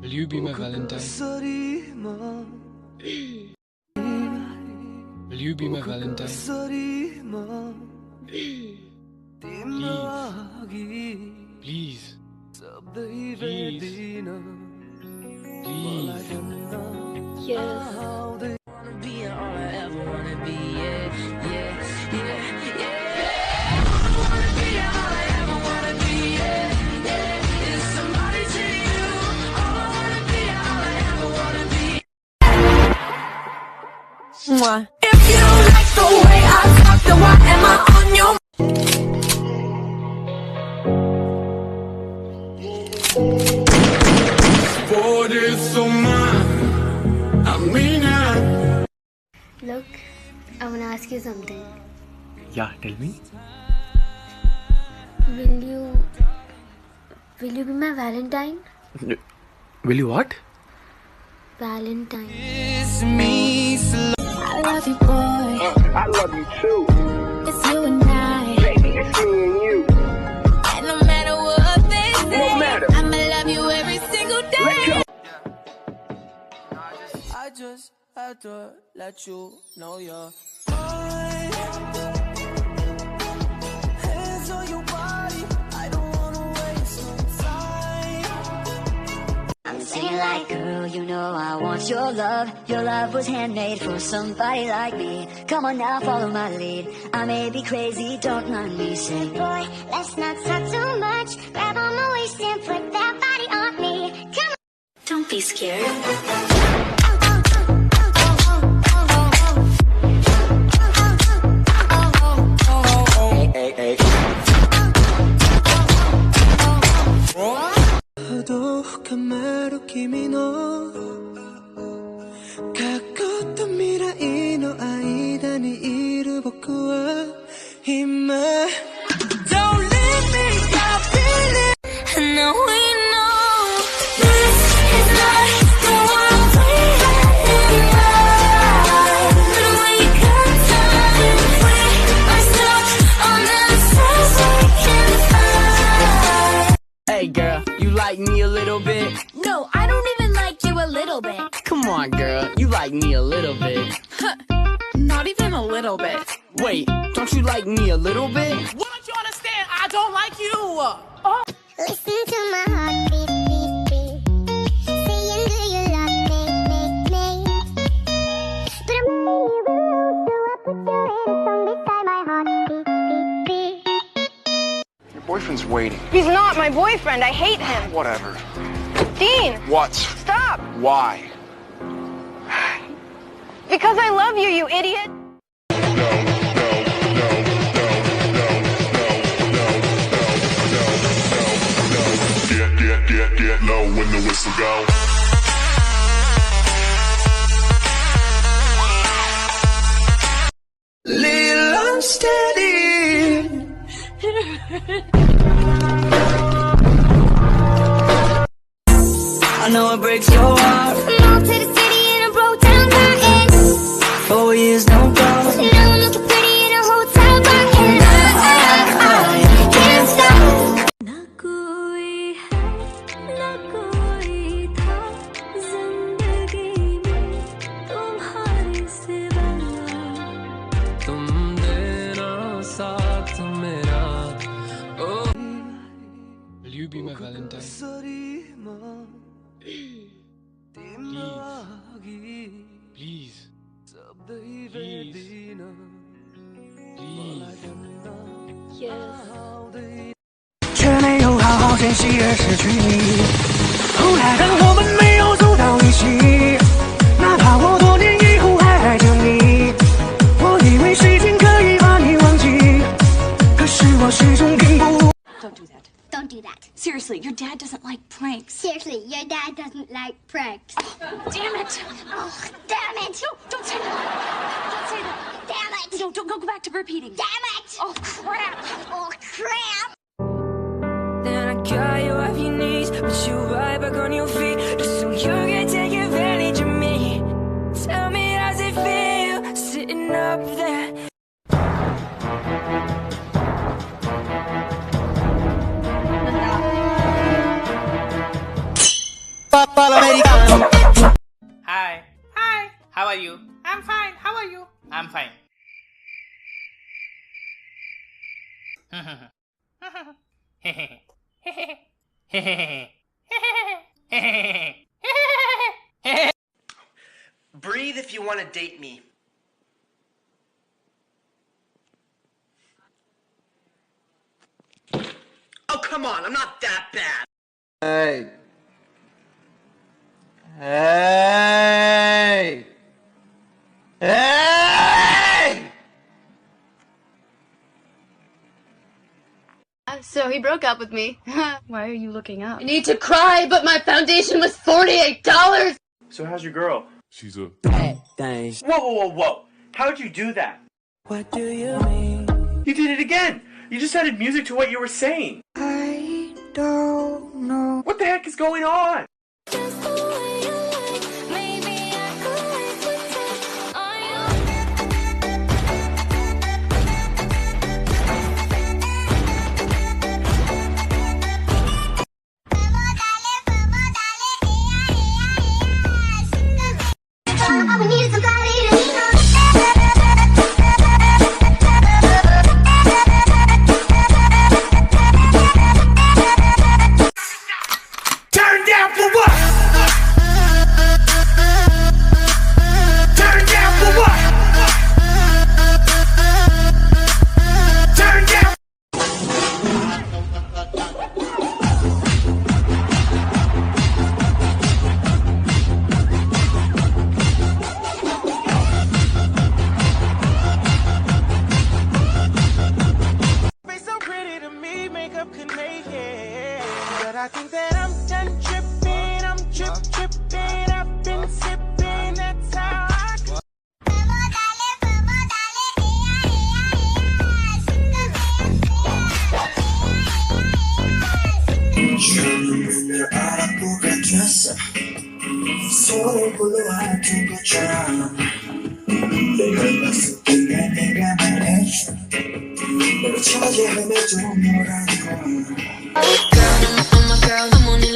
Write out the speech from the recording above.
Will you be my Valentine? Will you be my Valentine? Please. Please. Please. Please. Yes. Be all I ever wanna be, yeah, yeah, yeah, yeah. All I ever wanna be, yeah, yeah. Is somebody to you. All I wanna be, all I ever wanna be. If you don't like the way I talk, then why am I on your? For this so mine, I mean it. Look, I want to ask you something. Yeah, tell me. Will you be my Valentine? Will you what? Valentine. It's me, I love you, boy. I love you too. It's you and I. Baby, it's me and you. And no matter what they say, No matter. I'ma love you every single day. Let's go. I just had to let you know you're hands on your body. I don't wanna waste no time. I'm singing like, girl, you know I want your love. Your love was handmade for somebody like me. Come on now, follow my lead. I may be crazy, don't mind me. Say, boy, let's not talk too much. Grab on my waist and put that body on me. Come on. Don't be scared. Don't leave me, got feeling. And now we know this is not the world we had in mind. But we got time, we are stuck on the stars we can find. Hey girl, you like me a little bit? No, I don't even like you a little bit. Come on girl, you like me a little bit. Not even a little bit. Wait, don't you like me a little bit? What don't you understand? I don't like you. Listen to my heartbeat, beat, beat. Saying, do you love me, me? But I'm really rude, so I put your head a song beside my heart, beat, beat, beat. Your boyfriend's waiting. He's not my boyfriend. I hate him. Whatever. Dean, What? stop. Why? Because I love you, you idiot. Get low when the whistle go. Little unsteady. I know it breaks your heart. Moved to the city in a broke down Birkin. 4 years, no call. Now I'm looking pretty in a hotel bar. And I can't stop. ना कोई है ना कोई था जिंदगी में तुम्हारे सिवा तुम देना साथ मेरा. Will you be my Valentine? Please. Please. Please. Please. Yes. 却没有好好珍惜而失去你。后来当我们没有走到一起，哪怕我多年以后还爱着你，我以为时间可以把你忘记，可是我始终并不。 Don't do that. Don't do that. Seriously, your dad doesn't like pranks. Seriously, your dad doesn't like pranks. Damn it. Oh, damn it! Don't say that. Don't say that. Damn it! No, don't go back to repeating. Damn it! Oh, crap. Oh, crap! Then I got you off your knees, put you right back on your feet, just so you can take advantage of me. Tell me how's it feel, sitting up there. Para are you? I'm fine. How are you? I'm fine. Breathe if you want to date me. Oh, come on, I'm not that bad. Hey. Hey. Hey. So he broke up with me. Why are you looking up? I need to cry, but my foundation was $48. So how's your girl? She's a Thanks. Whoa, whoa, whoa, whoa. How'd you do that? What do you mean? You did it again. You just added music to what you were saying. I don't know. What the heck is going on? Just the way you like. Maybe I could wait to touch on I would need somebody to Turn down for what? Turn down for what? Turn down. So pretty to me, makeup could make it. But I think that I'm done tripping. I'm tripping. I've been sipping. That's how I go. I'm a girl, I'm on it